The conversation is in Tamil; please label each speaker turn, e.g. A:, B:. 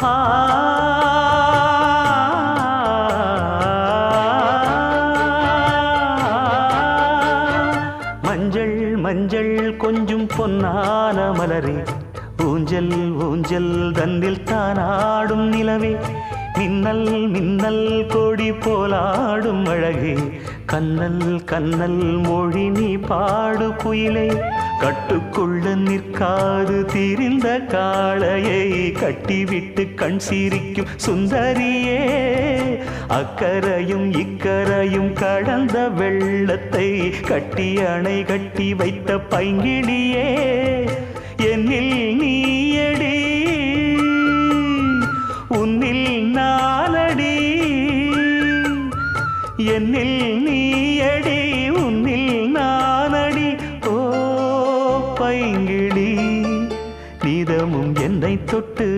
A: ஆ மஞ்சள் மஞ்சள் கொஞ்சம் பொன்னான மலரே ஊஞ்சல் ஊஞ்சல் தன்னில் தானாடும் நிலவே மின்னல் மின்னல் கொடி போலாடும் அழகே கண்ணல் கண்ணல் மொழி நீ பாடு குயிலே கட்டுக்குள்ள நிற்காது தீரிந்த காளையை கட்டிவிட்டு கண் சிரிக்கும் சுந்தரியே அக்கரையும் இக்கரையும் கடந்த வெள்ளத்தை கட்டி அணை கட்டி வைத்த பைங்கிளியே என்னில் நீயடி உன்னில் நானடி என்னில் நீயடி உன்னில் நானடி ஓ பைங்கிளி நீதமும் என்னை தொட்டு